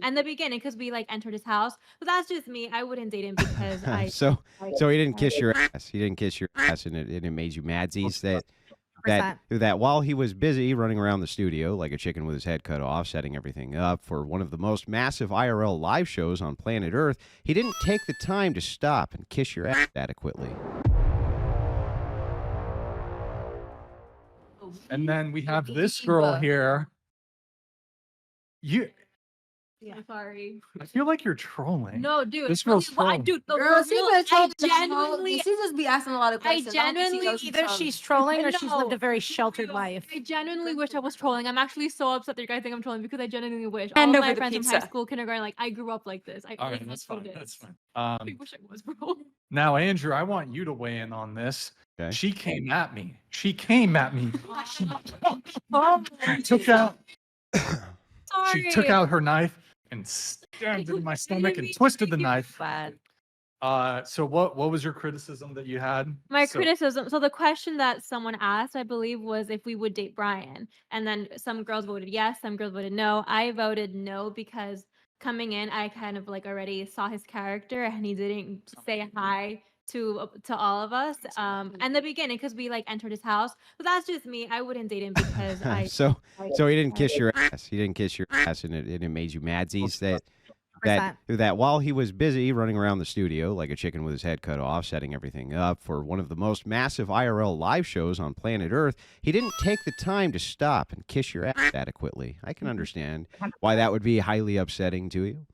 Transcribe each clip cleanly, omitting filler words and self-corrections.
in the beginning because we like entered his house. But that's just me. I wouldn't date him because so he didn't kiss your ass. He didn't kiss your ass, and it made you madsies that while he was busy running around the studio like a chicken with his head cut off, setting everything up for one of the most massive IRL live shows on planet Earth, he didn't take the time to stop and kiss your ass adequately. And then we have this girl here. I'm sorry. I feel like you're trolling. No, dude. This girl's trolling. Dude, Girl, I genuinely, she just be asking a lot of questions. Either she's trolling or she's lived a very sheltered life. I genuinely wish I was trolling. I'm actually so upset that you guys think I'm trolling because I genuinely wish. Hand All of over my the friends from high pizza. school, kindergarten, like I grew up like this. All right, that's fine. That's fine. I wish I was, bro. Now, Andrew, I want you to weigh in on this. Okay. She came at me. She took out. She took out her knife and stabbed it in my stomach and twisted the knife. So what was your criticism that you had? My criticism. So the question that someone asked, I believe, was if we would date Brian. And then some girls voted yes, some girls voted no. I voted no because coming in, I kind of like already saw his character and he didn't say hi to all of us in the beginning because we like entered his house. But that's just me. I wouldn't date him because so he didn't kiss your ass. He didn't kiss your ass, and it made you madsies that while he was busy running around the studio like a chicken with his head cut off, setting everything up for one of the most massive IRL live shows on planet Earth, he didn't take the time to stop and kiss your ass adequately. I can understand why that would be highly upsetting to you.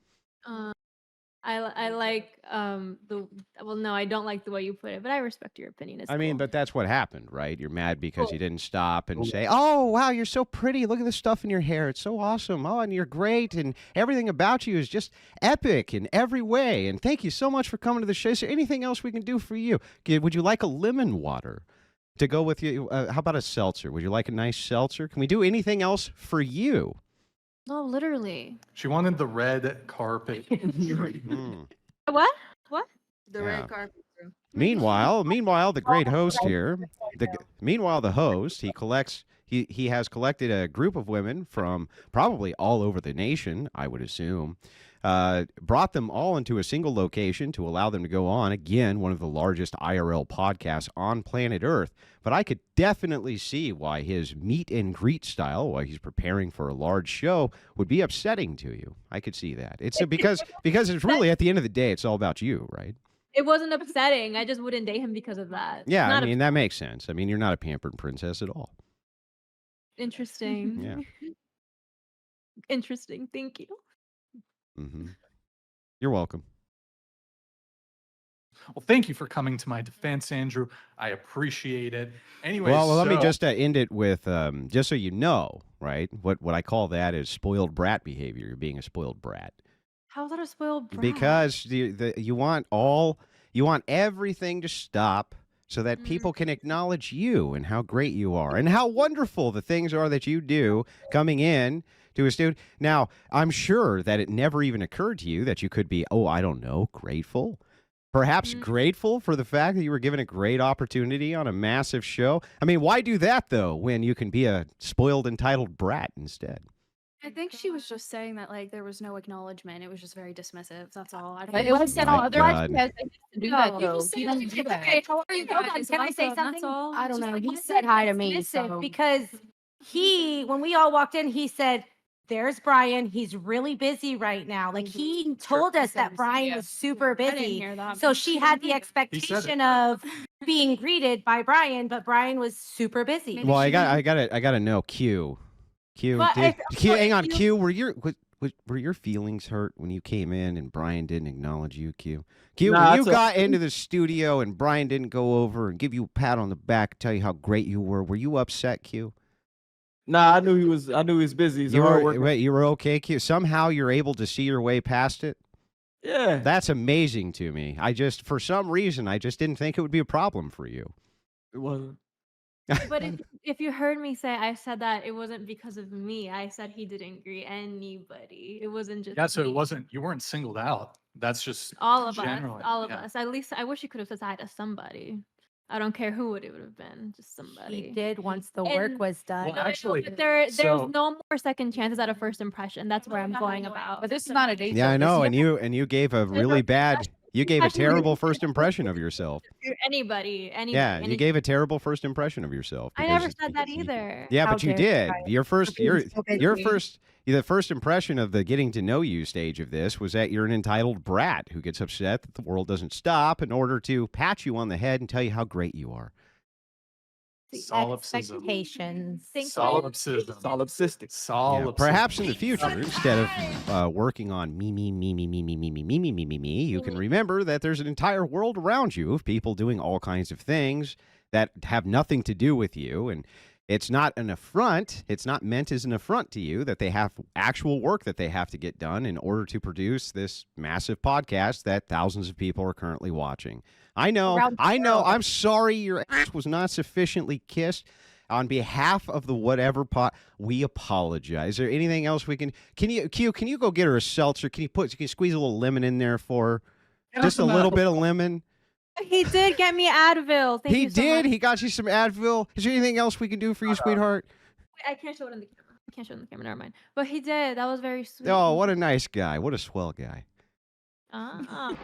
I like no, I don't like the way you put it, but I respect your opinion. I mean, but that's what happened, right? You're mad because he didn't stop and say, "Oh, wow, you're so pretty. Look at the stuff in your hair. It's so awesome. Oh, and you're great, and everything about you is just epic in every way. And thank you so much for coming to the show. Is there anything else we can do for you? Would you like a lemon water to go with you? How about a seltzer? Would you like a nice seltzer? Can we do anything else for you?" No, literally. She wanted the red carpet. What? What? The red carpet. Meanwhile, the great host here, the host, he has collected a group of women from probably all over the nation, I would assume, brought them all into a single location to allow them to go on, again, one of the largest IRL podcasts on planet Earth. But I could definitely see why his meet and greet style, while he's preparing for a large show, would be upsetting to you. I could see that. It's because it's really, at the end of the day, it's all about you, right? It wasn't upsetting. I just wouldn't date him because of that. Yeah, I mean, that makes sense. I mean, you're not a pampered princess at all. Interesting. Yeah. Interesting. Thank you. Mm-hmm. You're welcome. Well, thank you for coming to my defense, Andrew. I appreciate it. Anyway, well, let me just end it with, just so you know, right? What I call that is spoiled brat behavior. You're being a spoiled brat. How's that a spoiled brat? Because you want everything to stop so that people can acknowledge you and how great you are and how wonderful the things are that you do coming in to a studio. Now, I'm sure that it never even occurred to you that you could be, I don't know, grateful. Perhaps grateful for the fact that you were given a great opportunity on a massive show. I mean, why do that, though, when you can be a spoiled, entitled brat instead? I think she was just saying that like there was no acknowledgement. It was just very dismissive. That's all. It was said all other do that though. You don't do that. Okay, how are you? Hold on. Can I say something? I don't know. He said hi to me because when we all walked in, he said, "There's Brian. He's really busy right now." Like he told us that Brian was super busy. So she had the expectation of being greeted by Brian, but Brian was super busy. Well, I gotta know, Q. Hang on, Q. Were your feelings hurt when you came in and Brian didn't acknowledge you, Q? When you got into the studio and Brian didn't go over and give you a pat on the back, tell you how great you were you upset, Q? Nah, I knew he was busy. So you were okay, Q. Somehow you're able to see your way past it. Yeah, that's amazing to me. For some reason, I just didn't think it would be a problem for you. It wasn't. But if you heard me say, I said that it wasn't because of me. I said he didn't greet anybody. It wasn't just so me. it wasn't. You weren't singled out. That's just all of generally, us. All of us. At least I wish you could have said hi to somebody. I don't care who it would have been, just He somebody. did once the work And- was done. Well, No, I know, actually, but there's so- no more second chances at a first impression. That's where I'm going about. But this is not a date. Yeah, I though. know. This- And you gave a really bad. You gave a terrible first impression of yourself. Anybody. Yeah, you gave a terrible first impression of yourself. I never because- said that either. Yeah, How but you dare did. you. Your first, your busy. first, the first impression of the getting to know you stage of this was that you're an entitled brat who gets upset that the world doesn't stop in order to pat you on the head and tell you how great you are. Solipsism. Expectations. Solipsism. Solipsistic. Yeah, Solipsism. perhaps in the future, instead of working on me, you can remember that there's an entire world around you of people doing all kinds of things that have nothing to do with you. And it's not an affront. It's not meant as an affront to you that they have actual work that they have to get done in order to produce this massive podcast that thousands of people are currently watching. I know. Around the world. I'm sorry your ass was not sufficiently kissed. On behalf of the whatever pot, we apologize. Is there anything else we can? Can you go get her a seltzer? Can you squeeze a little lemon in there for her? Just a little bit of lemon. He did get me Advil. Thank He you so did. much. He got you some Advil. Is there anything else we can do for you, sweetheart? I can't show it on the camera. I can't show it on the camera. Never mind. But he did. That was very sweet. Oh, what a nice guy. What a swell guy. Ah.